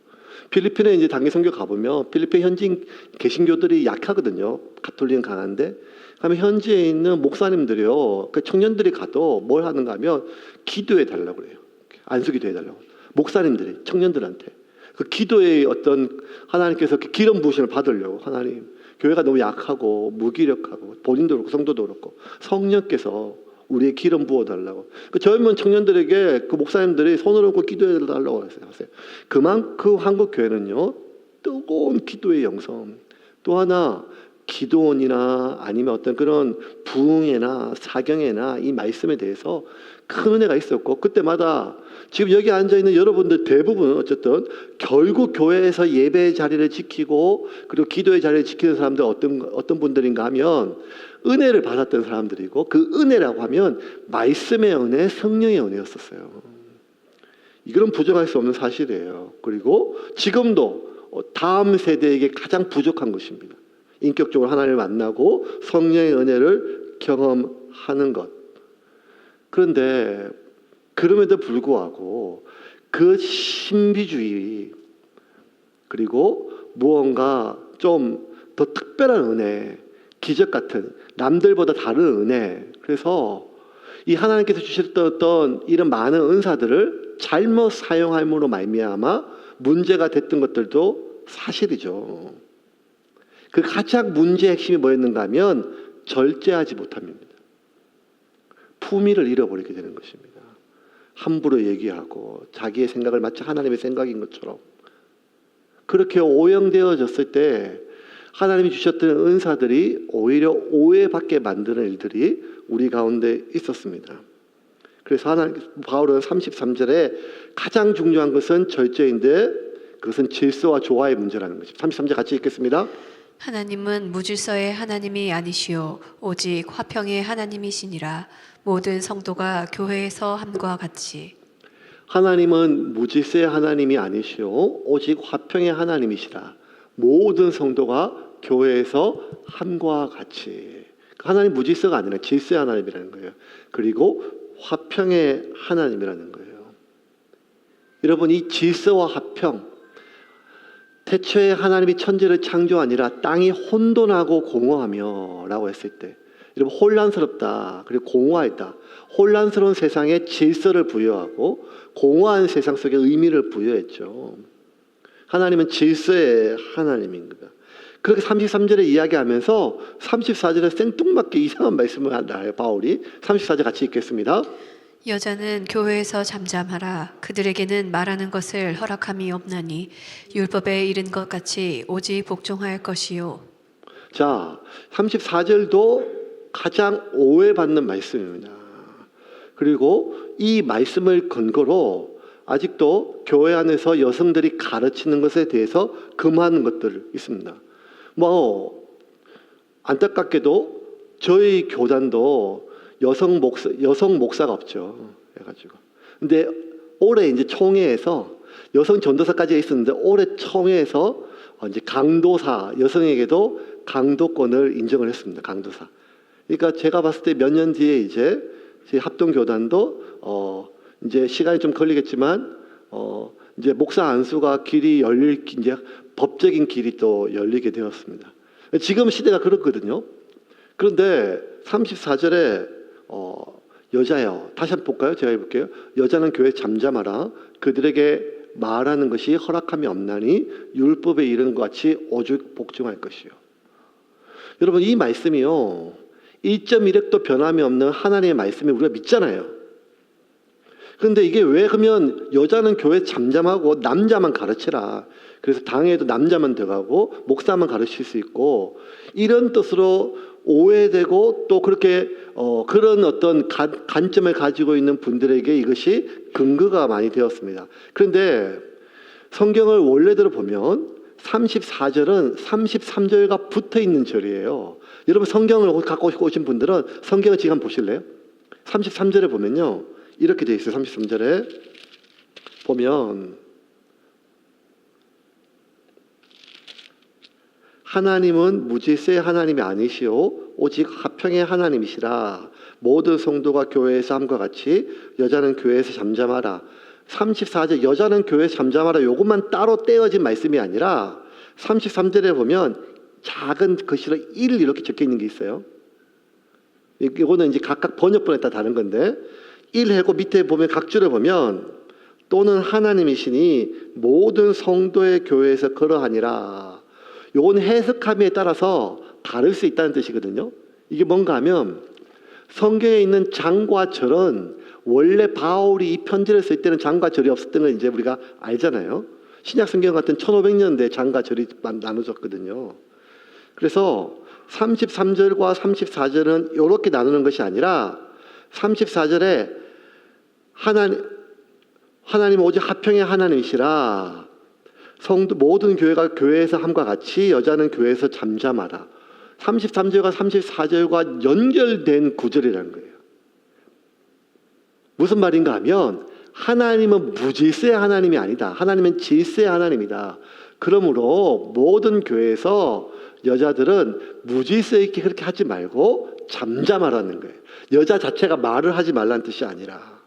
필리핀에 이제 단기 선교 가보면 필리핀 현지인 개신교들이 약하거든요. 가톨릭은 강한데 하면 현지에 있는 목사님들이요, 그 청년들이 가도 뭘 하는가 하면 기도해 달라고 그래요. 안수기도 해달라고. 목사님들이 청년들한테 그 기도의 어떤 하나님께서 기름 부으심을 받으려고 하나님 교회가 너무 약하고 무기력하고 본인도 그렇고 성도도 그렇고 성령께서 우리의 기름 부어달라고 그 젊은 청년들에게 그 목사님들이 손을 얹고 기도해달라고 하세요. 그만큼 한국 교회는요 뜨거운 기도의 영성 또 하나 기도원이나 아니면 어떤 그런 부흥회나 사경회나 이 말씀에 대해서 큰 은혜가 있었고, 그때마다 지금 여기 앉아 있는 여러분들 대부분은 어쨌든 결국 교회에서 예배의 자리를 지키고 그리고 기도의 자리를 지키는 사람들 어떤 분들인가 하면 은혜를 받았던 사람들이고, 그 은혜라고 하면 말씀의 은혜, 성령의 은혜였었어요. 이거는 부정할 수 없는 사실이에요. 그리고 지금도 다음 세대에게 가장 부족한 것입니다. 인격적으로 하나님을 만나고 성령의 은혜를 경험하는 것. 그런데 그럼에도 불구하고 그 신비주의, 그리고 무언가 좀 더 특별한 은혜, 기적 같은 남들보다 다른 은혜, 그래서 이 하나님께서 주셨던 이런 많은 은사들을 잘못 사용함으로 말미암아 문제가 됐던 것들도 사실이죠. 그 가장 문제의 핵심이 뭐였는가 하면 절제하지 못함입니다. 품위를 잃어버리게 되는 것입니다. 함부로 얘기하고 자기의 생각을 마치 하나님의 생각인 것처럼 그렇게 오형되어졌을 때 하나님이 주셨던 은사들이 오히려 오해받게 만드는 일들이 우리 가운데 있었습니다. 그래서 바울은 33절에 가장 중요한 것은 절제인데 그것은 질서와 조화의 문제라는 것입니다. 33절 같이 읽겠습니다. 하나님은 무질서의 하나님이 아니시오 오직 화평의 하나님이시니라. 모든 성도가 교회에서 함과 같이. 하나님은 무질서의 하나님이 아니시오 오직 화평의 하나님이시라. 모든 성도가 교회에서 함과 같이. 하나님 무질서가 아니라 질서의 하나님이라는 거예요. 그리고 화평의 하나님이라는 거예요. 여러분, 이 질서와 화평, 태초에 하나님이 천지를 창조하니라 땅이 혼돈하고 공허하며 라고 했을 때, 여러분, 혼란스럽다, 그리고 공허하다. 혼란스러운 세상에 질서를 부여하고 공허한 세상 속에 의미를 부여했죠. 하나님은 질서의 하나님입니다. 그렇게 33절에 이야기하면서 34절에 생뚱맞게 이상한 말씀을 한다, 바울이. 34절 같이 읽겠습니다. 여자는 교회에서 잠잠하라. 그들에게는 말하는 것을 허락함이 없나니 율법에 이른 것 같이 오직 복종할 것이요. 자, 34절도 가장 오해받는 말씀입니다. 그리고 이 말씀을 근거로 아직도 교회 안에서 여성들이 가르치는 것에 대해서 금하는 것들 있습니다. 안타깝게도 저희 교단도 여성 목사가 없죠. 해가지고. 근데 올해 이제 총회에서 여성 전도사까지 있었는데 올해 총회에서 이제 강도사 여성에게도 강도권을 인정을 했습니다. 강도사. 그러니까 제가 봤을 때 몇 년 뒤에 이제 합동 교단도 이제 시간이 좀 걸리겠지만 이제 목사 안수가 길이 열릴 이제 법적인 길이 또 열리게 되었습니다. 지금 시대가 그렇거든요. 그런데 34절에 여자여, 다시 한번 볼까요? 제가 해볼게요. 여자는 교회 잠잠하라. 그들에게 말하는 것이 허락함이 없나니 율법에 이른 것 같이 오직 복종할 것이요. 여러분, 이 말씀이요 1.1획도 변함이 없는 하나님의 말씀이 우리가 믿잖아요. 그런데 이게 왜 그러면 여자는 교회 잠잠하고 남자만 가르치라. 그래서 당회에도 남자만 들어가고 목사만 가르칠 수 있고 이런 뜻으로 오해되고 또 그렇게 그런 어떤 관점을 가지고 있는 분들에게 이것이 근거가 많이 되었습니다. 그런데 성경을 원래대로 보면 34절은 33절과 붙어 있는 절이에요. 여러분, 성경을 갖고 오신 분들은 성경을 지금 한번 보실래요? 33절에 보면요 이렇게 되어 있어요. 33절에 보면 하나님은 무질서의 하나님이 아니시오 오직 화평의 하나님이시라. 모든 성도가 교회에서 함과 같이 여자는 교회에서 잠잠하라. 34절 여자는 교회에서 잠잠하라 요것만 따로 떼어진 말씀이 아니라 33절에 보면 작은 글씨로 1 이렇게 적혀 있는 게 있어요. 이거는 이제 각각 번역본에 따라 다른 건데 1 하고 밑에 보면 각 줄에 보면 또는 하나님이시니 모든 성도의 교회에서 그러하니라. 요건 해석함에 따라서 다를 수 있다는 뜻이거든요. 이게 뭔가 하면 성경에 있는 장과 절은 원래 바울이 이 편지를 쓸 때는 장과 절이 없었던 걸 이제 우리가 알잖아요. 신약 성경 같은 1500년대 장과 절이 나눠졌거든요. 그래서 33절과 34절은 이렇게 나누는 것이 아니라 34절에 하나님 오직 합평의 하나님이시라. 성도 모든 교회가 교회에서 함과 같이 여자는 교회에서 잠잠하라. 33절과 34절과 연결된 구절이라는 거예요. 무슨 말인가 하면 하나님은 무질서의 하나님이 아니다. 하나님은 질서의 하나님이다. 그러므로 모든 교회에서 여자들은 무질서 있게 그렇게 하지 말고 잠잠하라는 거예요. 여자 자체가 말을 하지 말라는 뜻이 아니라.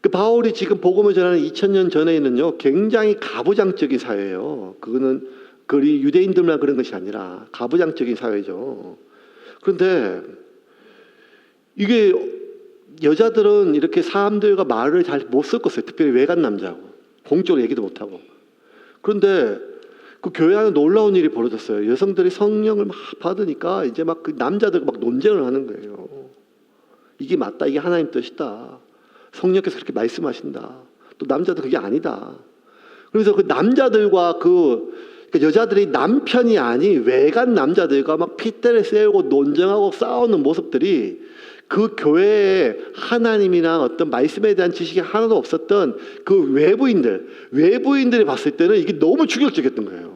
그 바울이 지금 복음을 전하는 2000년 전에는요, 굉장히 가부장적인 사회예요. 그거는 유대인들만 그런 것이 아니라 가부장적인 사회죠. 그런데 이게 여자들은 이렇게 사람들과 말을 잘 못 섞었어요. 특별히 외간 남자하고 공적으로 얘기도 못하고. 그런데 그 교회 안에 놀라운 일이 벌어졌어요. 여성들이 성령을 막 받으니까 이제 막 그 남자들과 막 논쟁을 하는 거예요. 이게 맞다, 이게 하나님 뜻이다. 성령께서 그렇게 말씀하신다. 또 남자도 그게 아니다. 그래서 그 남자들과 그 여자들이 남편이 아닌 외간 남자들과 막 핏대를 세우고 논쟁하고 싸우는 모습들이 그 교회에 하나님이나 어떤 말씀에 대한 지식이 하나도 없었던 그 외부인들이 봤을 때는 이게 너무 충격적이었던 거예요.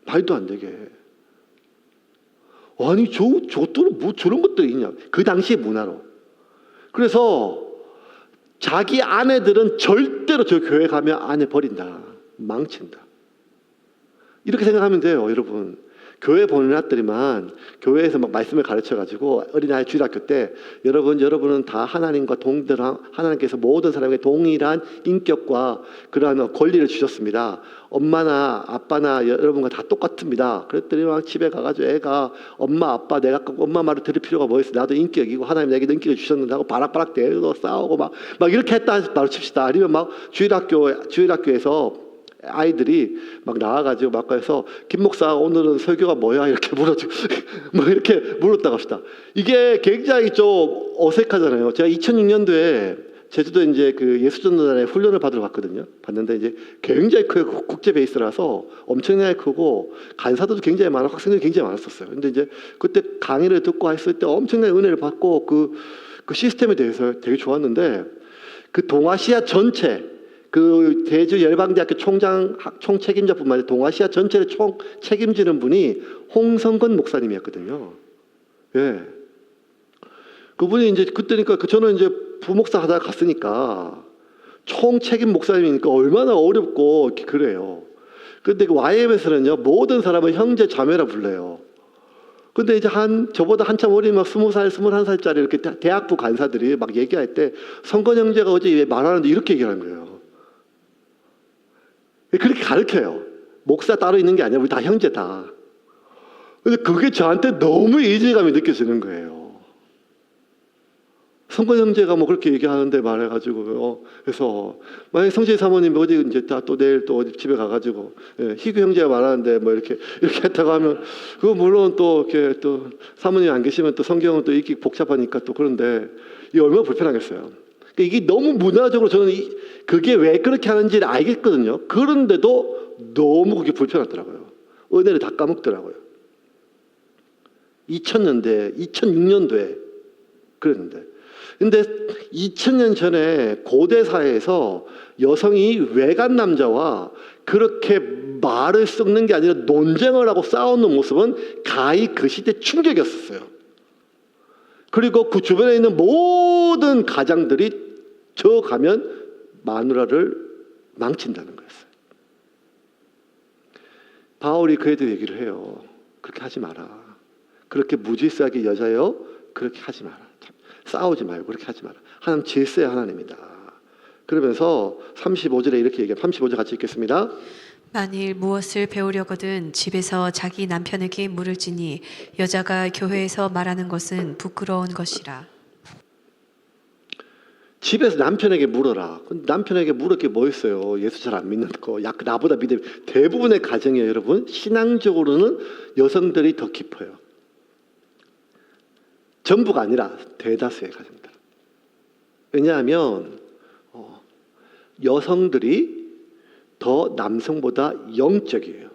말도 안 되게. 아니 저들은 뭐 저런 것들이 있냐. 그 당시의 문화로. 그래서 자기 아내들은 절대로 저 교회 가면 아내 버린다. 망친다. 이렇게 생각하면 돼요, 여러분. 교회 보내놨더니만 교회에서 막 말씀을 가르쳐가지고 어린아이 주일학교 때 여러분은 다 하나님과 하나님께서 모든 사람에게 동일한 인격과 그러한 권리를 주셨습니다. 엄마나 아빠나 여러분과 다 똑같습니다. 그랬더니 막 집에 가가지고 애가 엄마 아빠 내가 엄마 말을 들을 필요가 뭐 있어. 나도 인격이고 하나님 내게 인격을 주셨는데 하고 바락바락 대고 싸우고 막 이렇게 했다 바로 칩시다. 아니면 막 주일학교에서 아이들이 막 나와가지고 막 해서 김 목사 오늘은 설교가 뭐야 이렇게 물어주고 뭐 이렇게 물었다고 합시다. 이게 굉장히 좀 어색하잖아요. 제가 2006년도에 제주도 이제 그 예수전도단에 훈련을 받으러 갔거든요. 봤는데 이제 굉장히 크고 국제 베이스라서 엄청나게 크고 간사들도 굉장히 많아, 학생들이 굉장히 많았었어요. 근데 이제 그때 강의를 듣고 했을 때 엄청나게 은혜를 받고 그 시스템에 대해서 되게 좋았는데 그 동아시아 전체 그 대주 열방대학교 총책임자뿐만 아니라 동아시아 전체를 책임지는 분이 홍성건 목사님이었거든요. 예. 그분이 이제 그때니까 저는 이제 부목사 하다가 갔으니까 총책임 목사님이니까 얼마나 어렵고 그래요. 그런데 그 YM에서는요 모든 사람을 형제 자매라 불러요. 근데 이제 저보다 한참 어린 막 20살, 21살짜리 이렇게 대학부 간사들이 막 얘기할 때 성건 형제가 어제 왜 말하는데 이렇게 얘기하는 거예요. 그렇게 가르쳐요. 목사 따로 있는 게 아니라 우리 다 형제다. 근데 그게 저한테 너무 이질감이 느껴지는 거예요. 성건 형제가 뭐 그렇게 얘기하는데 말해가지고 그래서 만약 성재 사모님 어디 이제 또 내일 또 어디 집에 가가지고 희규 형제가 말하는데 뭐 이렇게 했다고 하면 그거 물론 또 이렇게 또 사모님 안 계시면 또 성경은 또 읽기 복잡하니까 또 그런데 이게 얼마나 불편하겠어요. 이게 너무 문화적으로 저는 그게 왜 그렇게 하는지를 알겠거든요. 그런데도 너무 그게 불편하더라고요. 은혜를 다 까먹더라고요. 2000년대, 2006년도에 그랬는데. 근데 2000년 전에 고대 사회에서 여성이 외간 남자와 그렇게 말을 섞는 게 아니라 논쟁을 하고 싸우는 모습은 가히 그 시대 충격이었어요. 그리고 그 주변에 있는 모든 가장들이 저 가면 마누라를 망친다는 거였어요. 바울이 그에 대해 얘기를 해요. 그렇게 하지 마라. 그렇게 무질서하게 여자여 그렇게 하지 마라. 싸우지 말고 그렇게 하지 마라. 하나님 질서의 하나님이다. 그러면서 35절에 이렇게 얘기해요. 35절 같이 읽겠습니다. 만일 무엇을 배우려거든 집에서 자기 남편에게 물을지니 여자가 교회에서 말하는 것은 부끄러운 것이라. 집에서 남편에게 물어라. 남편에게 물을 게 뭐 있어요? 예수 잘 안 믿는 거. 나보다 믿음. 대부분의 가정이에요, 여러분. 신앙적으로는 여성들이 더 깊어요. 전부가 아니라 대다수의 가정들. 왜냐하면 여성들이 더 남성보다 영적이에요.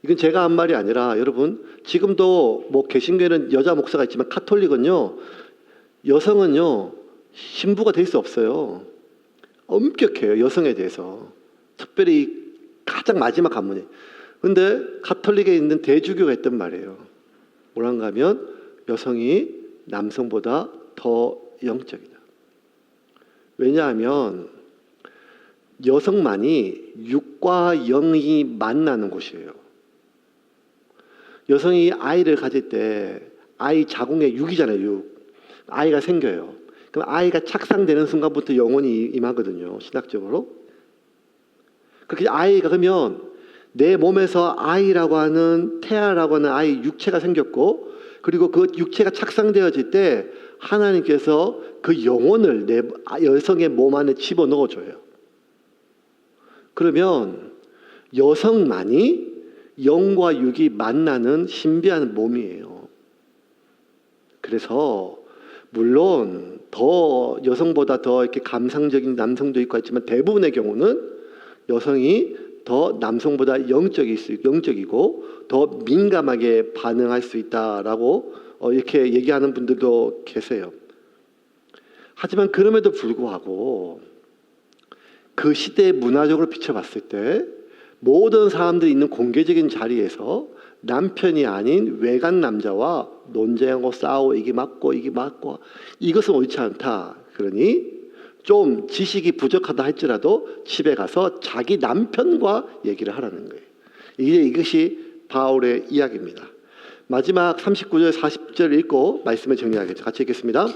이건 제가 한 말이 아니라 여러분 지금도 뭐 개신교에는 여자 목사가 있지만 카톨릭은요 여성은요 신부가 될 수 없어요. 엄격해요 여성에 대해서. 특별히 가장 마지막 관문이. 근데 가톨릭에 있는 대주교가 있단 말이에요. 뭐란가 하면 여성이 남성보다 더 영적이다. 왜냐하면 여성만이 육과 영이 만나는 곳이에요. 여성이 아이를 가질 때 아이 자궁에 육이잖아요. 육. 아이가 생겨요. 그럼 아이가 착상되는 순간부터 영혼이 임하거든요. 신학적으로. 그렇게 아이가 그러면 내 몸에서 아이라고 하는 태아라고 하는 아이 육체가 생겼고 그리고 그 육체가 착상되어질 때 하나님께서 그 영혼을 내 여성의 몸 안에 집어넣어줘요. 그러면 여성만이 영과 육이 만나는 신비한 몸이에요. 그래서 물론 더 여성보다 더 이렇게 감상적인 남성도 있고 있지만 대부분의 경우는 여성이 더 남성보다 영적이고 더 민감하게 반응할 수 있다라고 이렇게 얘기하는 분들도 계세요. 하지만 그럼에도 불구하고 그 시대의 문화적으로 비춰봤을 때 모든 사람들이 있는 공개적인 자리에서 남편이 아닌 외간 남자와 논쟁하고 싸우고 이게 맞고 이것은 옳지 않다. 그러니 좀 지식이 부족하다 할지라도 집에 가서 자기 남편과 얘기를 하라는 거예요. 이것이 바울의 이야기입니다. 마지막 39절 40절 읽고 말씀을 정리하겠죠. 같이 읽겠습니다.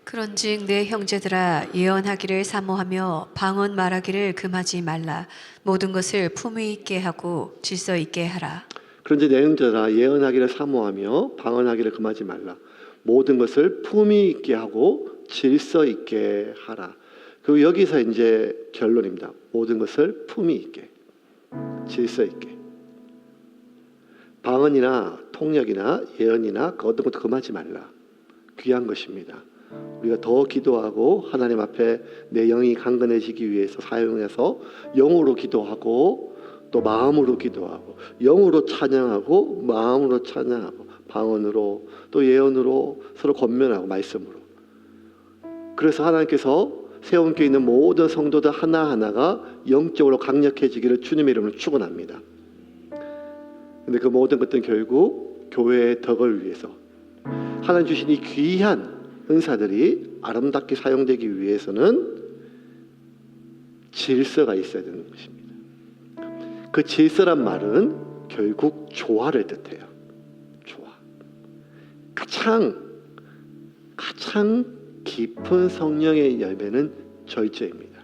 그런즉 내 형제들아 예언하기를 사모하며 방언 말하기를 금하지 말라. 모든 것을 품위 있게 하고 질서 있게 하라. 그런즉 내 형제들아 예언하기를 사모하며 방언하기를 금하지 말라. 모든 것을 품위 있게 하고 질서 있게 하라. 그리고 여기서 이제 결론입니다. 모든 것을 품위 있게, 질서 있게. 방언이나 통역이나 예언이나 그 어떤 것도 금하지 말라. 귀한 것입니다. 우리가 더 기도하고 하나님 앞에 내 영이 강건해지기 위해서 사용해서 영으로 기도하고 또 마음으로 기도하고 영으로 찬양하고 마음으로 찬양하고 방언으로 또 예언으로 서로 권면하고 말씀으로. 그래서 하나님께서 세움교에 있는 모든 성도들 하나하나가 영적으로 강력해지기를 주님의 이름으로 축원합니다. 근데 그 모든 것들은 결국 교회의 덕을 위해서 하나님 주신 이 귀한 은사들이 아름답게 사용되기 위해서는 질서가 있어야 되는 것입니다. 그 질서란 말은 결국 조화를 뜻해요. 조화. 가장 깊은 성령의 열매는 절제입니다.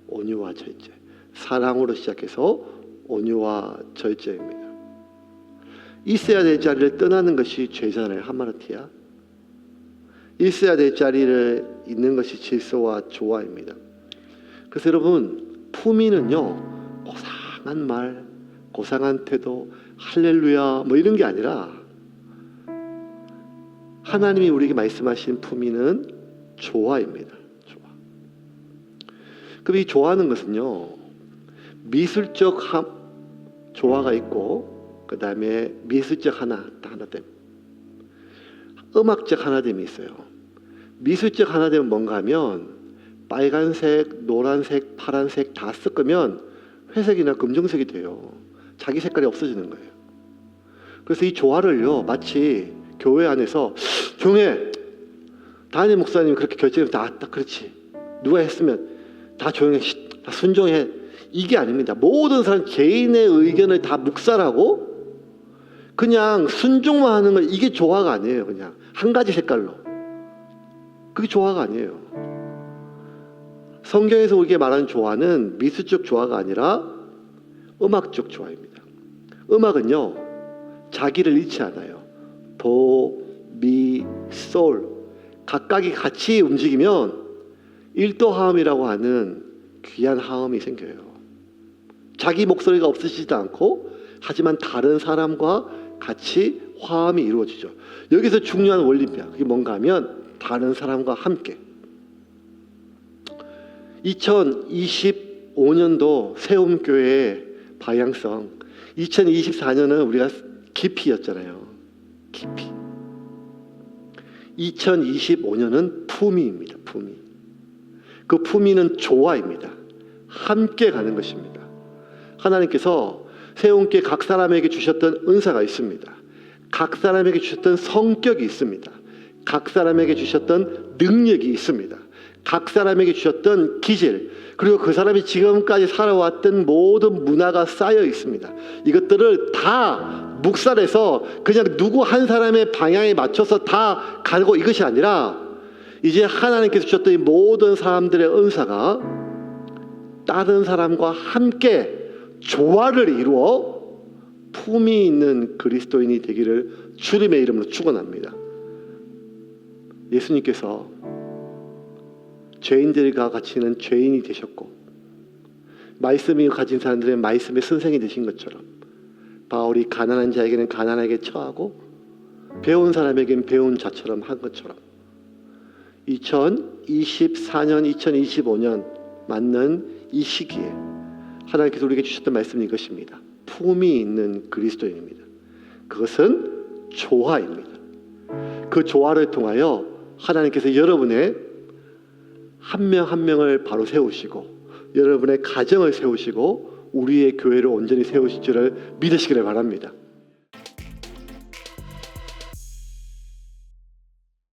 온유와 절제. 사랑으로 시작해서 온유와 절제입니다. 있어야 될 자리를 떠나는 것이 죄잖아요. 하마르티아. 있어야 될 자리를 있는 것이 질서와 조화입니다. 그래서 여러분 품위는요 고상한 말, 고상한 태도, 할렐루야 뭐 이런 게 아니라 하나님이 우리에게 말씀하신 품위는 조화입니다. 조화. 그럼 이 조화하는 것은요 미술적 조화가 있고 그 다음에 미술적 하나됨, 음악적 하나됨이 있어요. 미술적 하나됨은 뭔가 하면 빨간색, 노란색, 파란색 다 섞으면 회색이나 검정색이 돼요. 자기 색깔이 없어지는 거예요. 그래서 이 조화를요 마치 교회 안에서 조용해. 담임 목사님 그렇게 결정해서 다 그렇지. 누가 했으면 다 조용해. 다 순종해. 이게 아닙니다. 모든 사람 개인의 의견을 다 묵살하고 그냥 순종만 하는 거 이게 조화가 아니에요. 그냥 한 가지 색깔로. 그게 조화가 아니에요. 성경에서 우리에게 말하는 조화는 미술적 조화가 아니라 음악적 조화입니다. 음악은요 자기를 잃지 않아요. 도, 미, 솔 각각이 같이 움직이면 일도하음이라고 하는 귀한 하음이 생겨요. 자기 목소리가 없어지지도 않고 하지만 다른 사람과 같이 화음이 이루어지죠. 여기서 중요한 원리입니다. 그게 뭔가 하면 다른 사람과 함께 2025년도 세움교회의 방향성 2024년은 우리가 깊이였잖아요. 깊이. 2025년은 품위입니다. 품위. 그 품위는 조화입니다. 함께 가는 것입니다. 하나님께서 세운께 각 사람에게 주셨던 은사가 있습니다. 각 사람에게 주셨던 성격이 있습니다. 각 사람에게 주셨던 능력이 있습니다. 각 사람에게 주셨던 기질, 그리고 그 사람이 지금까지 살아왔던 모든 문화가 쌓여 있습니다. 이것들을 다 묵살해서 그냥 누구 한 사람의 방향에 맞춰서 다 가고 이것이 아니라 이제 하나님께서 주셨던 이 모든 사람들의 은사가 다른 사람과 함께 조화를 이루어 품이 있는 그리스도인이 되기를 주님의 이름으로 축원합니다. 예수님께서 죄인들과 같이는 죄인이 되셨고 말씀이 가진 사람들의 말씀의 선생이 되신 것처럼 바울이 가난한 자에게는 가난하게 처하고 배운 사람에게는 배운 자처럼 한 것처럼 2024년, 2025년 맞는 이 시기에 하나님께서 우리에게 주셨던 말씀은 이것입니다. 품이 있는 그리스도인입니다. 그것은 조화입니다. 그 조화를 통하여 하나님께서 여러분의 한 명 한 명을 바로 세우시고 여러분의 가정을 세우시고 우리의 교회를 온전히 세우실 줄을 믿으시기를 바랍니다.